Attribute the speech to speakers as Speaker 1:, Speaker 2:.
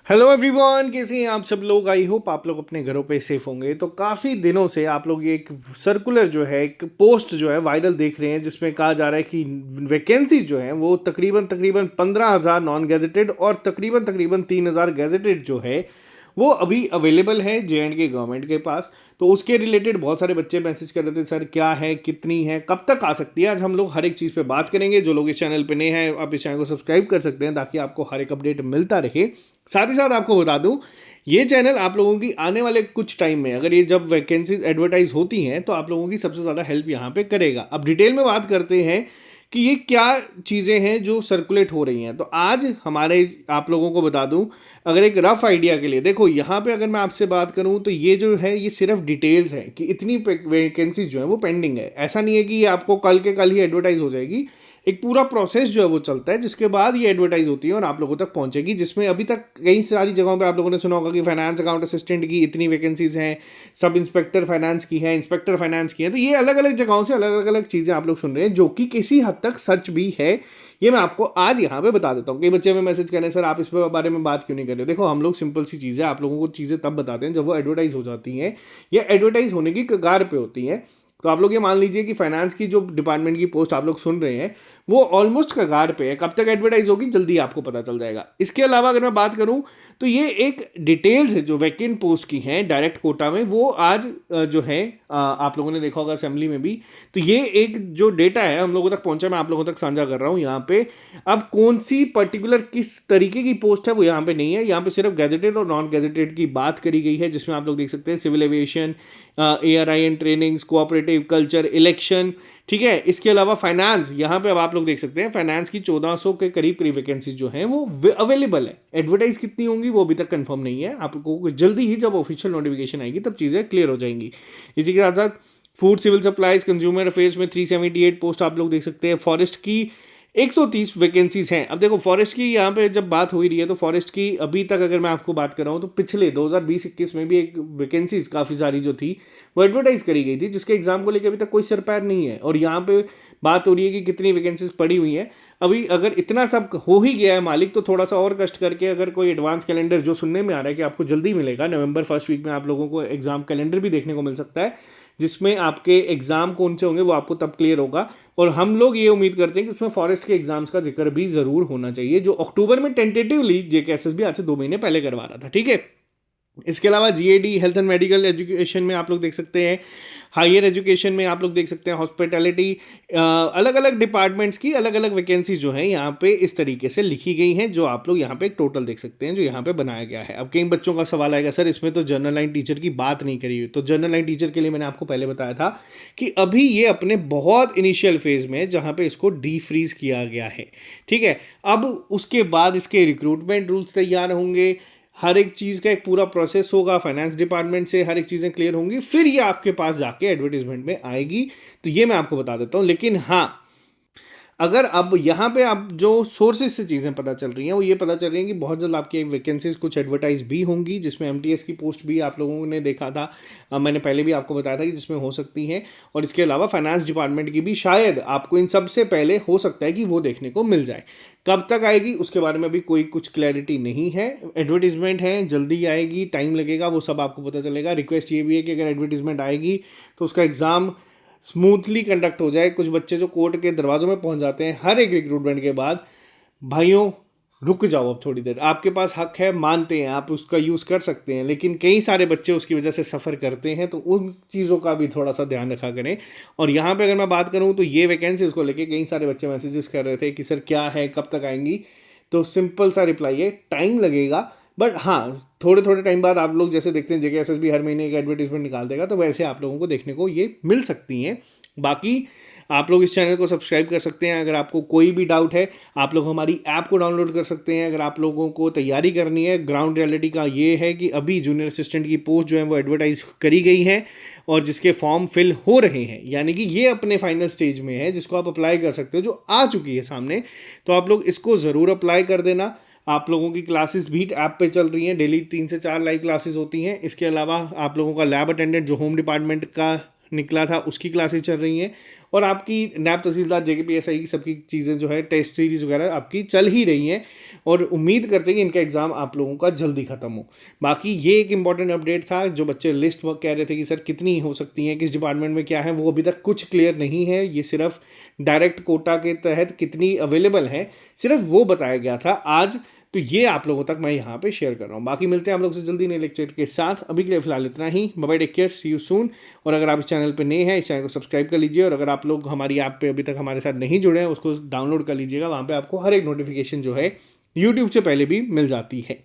Speaker 1: Hello everyone, कैसे हैं आप सब लोग। आई होप आप लोग अपने घरों पे सेफ होंगे। तो काफ़ी दिनों से आप लोग ये एक सर्कुलर जो है, एक पोस्ट जो है वायरल देख रहे हैं, जिसमें कहा जा रहा है कि वैकेंसी जो है वो तकरीबन तकरीबन 15,000 नॉन गैजेटेड और तकरीबन तकरीबन 3,000 गैजेटेड जो है वो अभी अवेलेबल है J&K गवर्नमेंट के पास। तो उसके रिलेटेड बहुत सारे बच्चे मैसेज कर रहे थे, सर क्या है, कितनी है, कब तक आ सकती है। आज हम लोग हर एक चीज़ पे बात करेंगे। जो लोग इस चैनल पे नए हैं, आप इस चैनल को सब्सक्राइब कर सकते हैं ताकि आपको हर एक अपडेट मिलता रहे। साथ ही साथ आपको बता दूं, ये चैनल आप लोगों की आने वाले कुछ टाइम में, अगर ये जब वैकेंसीज एडवर्टाइज होती हैं तो आप लोगों की सबसे ज़्यादा हेल्प यहाँ पे करेगा। अब डिटेल में बात करते हैं कि ये क्या चीज़ें हैं जो सर्कुलेट हो रही हैं। तो आज हमारे आप लोगों को बता दूं, अगर एक रफ आइडिया के लिए देखो, यहाँ पे अगर मैं आपसे बात करूँ तो ये जो है ये सिर्फ डिटेल्स है कि इतनी वैकेंसीज जो है वो पेंडिंग है। ऐसा नहीं है कि ये आपको कल के कल ही एडवर्टाइज हो जाएगी। एक पूरा प्रोसेस जो है वो चलता है, जिसके बाद ये एडवर्टाइज होती है और आप लोगों तक पहुंचेगी। जिसमें अभी तक कई सारी जगहों पे आप लोगों ने सुना होगा कि फाइनेंस अकाउंट असिस्टेंट की इतनी वैकेंसीज हैं, सब इंस्पेक्टर फाइनेंस की है, इंस्पेक्टर फाइनेंस की है। तो ये अलग अलग जगहों से अलग अलग चीज़ें आप लोग सुन रहे हैं, जो कि किसी हद तक सच भी है। ये मैं आपको आज यहाँ पे बता देता हूँ। कई बच्चे में मैसेज करें, सर आप इस बारे में बात क्यों नहीं कर रहे। देखो, हम लोग सिंपल सी चीज़ है, आप लोगों को चीज़ें तब बताते हैं जब वो एडवर्टाइज हो जाती हैं या एडवर्टाइज होने की कगार पे होती हैं। तो आप लोग ये मान लीजिए कि फाइनेंस की जो डिपार्टमेंट की पोस्ट आप लोग सुन रहे हैं वो ऑलमोस्ट कगार पे है। कब तक एडवर्टाइज होगी, जल्दी आपको पता चल जाएगा। इसके अलावा अगर मैं बात करूं तो ये एक डिटेल्स है जो वैकेंट पोस्ट की हैं डायरेक्ट कोटा में, वो आज जो है आप लोगों ने देखा होगा असेंबली में भी। तो ये एक जो डेटा है हम लोगों तक पहुंचा, मैं आप लोगों तक साझा कर रहा हूं यहाँ पे। अब कौन सी पर्टिकुलर किस तरीके की पोस्ट है वो यहाँ पे नहीं है। यहाँ पे सिर्फ गैजेटेड और नॉन गैजेटेड की बात करी गई है, जिसमें आप लोग देख सकते हैं civil aviation, ARI and trainings, cooperative culture, election. ठीक है, इसके अलावा फाइनेंस, यहाँ पे अब आप लोग देख सकते हैं फाइनेंस की 1400 के करीब करीब वैकेंसीज जो हैं वो अवेलेबल है। एडवर्टाइज कितनी होंगी वो अभी तक कंफर्म नहीं है। आपको जल्दी ही जब ऑफिशियल नोटिफिकेशन आएगी तब चीज़ें क्लियर हो जाएंगी। इसी के साथ साथ food civil supplies consumer affairs में 378 पोस्ट आप लोग देख सकते हैं। फॉरेस्ट की 130 वैकेंसीज हैं। अब देखो, फॉरेस्ट की यहाँ पे जब बात हो ही रही है तो फॉरेस्ट की अभी तक अगर मैं आपको बात कर रहा हूँ तो पिछले 2020-21 में भी एक वैकेंसीज काफ़ी सारी जो थी वो एडवर्टाइज करी गई थी, जिसके एग्जाम को लेकर अभी तक कोई सर पैर नहीं है। और यहाँ पे बात हो रही है कि कितनी वैकेंसीज पड़ी हुई हैं। अभी अगर इतना सब हो ही गया है मालिक, तो थोड़ा सा और कष्ट करके अगर कोई एडवांस कैलेंडर, जो सुनने में आ रहा है कि आपको जल्दी मिलेगा, नवंबर फर्स्ट वीक में आप लोगों को एग्जाम कैलेंडर भी देखने को मिल सकता है, जिसमें आपके एग्जाम कौन से होंगे वो आपको तब क्लियर होगा। और हम लोग ये उम्मीद करते हैं कि उसमें फॉरेस्ट के एग्जाम्स का जिक्र भी जरूर होना चाहिए, जो अक्टूबर में टेंटेटिवली JKSSB आज से 2 महीने पहले करवा रहा था। ठीक है, इसके अलावा GAD health and medical education में आप लोग देख सकते हैं, हायर एजुकेशन में आप लोग देख सकते हैं, हॉस्पिटैलिटी, अलग अलग डिपार्टमेंट्स की अलग अलग वैकेंसी जो है यहाँ पे इस तरीके से लिखी गई हैं, जो आप लोग यहाँ पे एक टोटल देख सकते हैं जो यहाँ पे बनाया गया है। अब कई बच्चों का सवाल आएगा, सर इसमें तो जनरल लाइन टीचर की बात नहीं करी हुई। तो जनरल लाइन टीचर के लिए मैंने आपको पहले बताया था कि अभी ये अपने बहुत इनिशियल फेज में है, जहाँ पे इसको डीफ्रीज किया गया है। ठीक है, अब उसके बाद इसके रिक्रूटमेंट रूल्स तैयार होंगे, हर एक चीज़ का एक पूरा प्रोसेस होगा, फाइनेंस डिपार्टमेंट से हर एक चीज़ें क्लियर होंगी, फिर ये आपके पास जाके एडवर्टीजमेंट में आएगी। तो ये मैं आपको बता देता हूँ। लेकिन हाँ, अगर अब यहाँ पे आप जो सोर्सेज से चीज़ें पता चल रही हैं वो ये पता चल रही हैं कि बहुत जल्द आपकी वैकेंसीज कुछ एडवर्टाइज भी होंगी, जिसमें MTS की पोस्ट भी आप लोगों ने देखा था, मैंने पहले भी आपको बताया था कि जिसमें हो सकती हैं। और इसके अलावा फाइनेंस डिपार्टमेंट की भी शायद आपको इन सबसे पहले हो सकता है कि वो देखने को मिल जाए। कब तक आएगी उसके बारे में भी कोई कुछ क्लैरिटी नहीं है। एडवर्टीजमेंट है, जल्दी आएगी, टाइम लगेगा, वो सब आपको पता चलेगा। रिक्वेस्ट ये भी है कि अगर एडवर्टीजमेंट आएगी तो उसका एग्ज़ाम स्मूथली कंडक्ट हो जाए। कुछ बच्चे जो कोर्ट के दरवाजों में पहुंच जाते हैं हर एक रिक्रूटमेंट के बाद, भाइयों रुक जाओ, अब थोड़ी देर, आपके पास हक है, मानते हैं, आप उसका यूज़ कर सकते हैं, लेकिन कई सारे बच्चे उसकी वजह से सफ़र करते हैं, तो उन चीज़ों का भी थोड़ा सा ध्यान रखा करें। और यहाँ पे अगर मैं बात करूँ तो ये वैकेंसीज को लेके कई सारे बच्चे मैसेजेस कर रहे थे कि सर क्या है, कब तक आएंगी। तो सिंपल सा रिप्लाई है, टाइम लगेगा, बट हाँ थोड़े थोड़े टाइम बाद आप लोग जैसे देखते हैं JKSSB हर महीने एक एडवर्टीजमेंट निकाल देगा, तो वैसे आप लोगों को देखने को ये मिल सकती हैं। बाकी आप लोग इस चैनल को सब्सक्राइब कर सकते हैं। अगर आपको कोई भी डाउट है आप लोग हमारी ऐप को डाउनलोड कर सकते हैं। अगर आप लोगों को तैयारी करनी है, ग्राउंड रियलिटी का ये है कि अभी जूनियर असिस्टेंट की पोस्ट जो है वो एडवर्टाइज करी गई है और जिसके फॉर्म फिल हो रहे हैं, यानी कि ये अपने फाइनल स्टेज में है, जिसको आप अप्लाई कर सकते हो, जो आ चुकी है सामने। तो आप लोग इसको ज़रूर अप्लाई कर देना। आप लोगों की क्लासेस भी ऐप पे चल रही हैं, डेली 3 से 4 लाइव क्लासेस होती हैं। इसके अलावा आप लोगों का लैब अटेंडेंट जो होम डिपार्टमेंट का निकला था उसकी क्लासेस चल रही हैं, और आपकी नैब तहसीलदार JKPSI की सबकी चीज़ें जो है टेस्ट सीरीज़ वगैरह आपकी चल ही रही हैं, और उम्मीद करते हैं कि इनका एग्ज़ाम आप लोगों का जल्दी ख़त्म हो। बाकी ये एक इंपॉर्टेंट अपडेट था, जो बच्चे लिस्ट वर्क कह रहे थे कि सर कितनी हो सकती हैं, किस डिपार्टमेंट में क्या है, वो अभी तक कुछ क्लियर नहीं है। ये सिर्फ डायरेक्ट कोटा के तहत कितनी अवेलेबल हैं, सिर्फ वो बताया गया था आज। तो ये आप लोगों तक मैं यहाँ पे शेयर कर रहा हूँ। बाकी मिलते हैं आप लोग से जल्दी नए लेक्चर के साथ। अभी के लिए फिलहाल इतना ही। Bye bye, take care, see you soon. और अगर आप इस चैनल पे नए हैं, इस चैनल को सब्सक्राइब कर लीजिए, और अगर आप लोग हमारी ऐप पे अभी तक हमारे साथ नहीं जुड़े हैं, उसको डाउनलोड कर लीजिएगा। वहाँ पे आपको हर एक नोटिफिकेशन जो है यूट्यूब से पहले भी मिल जाती है।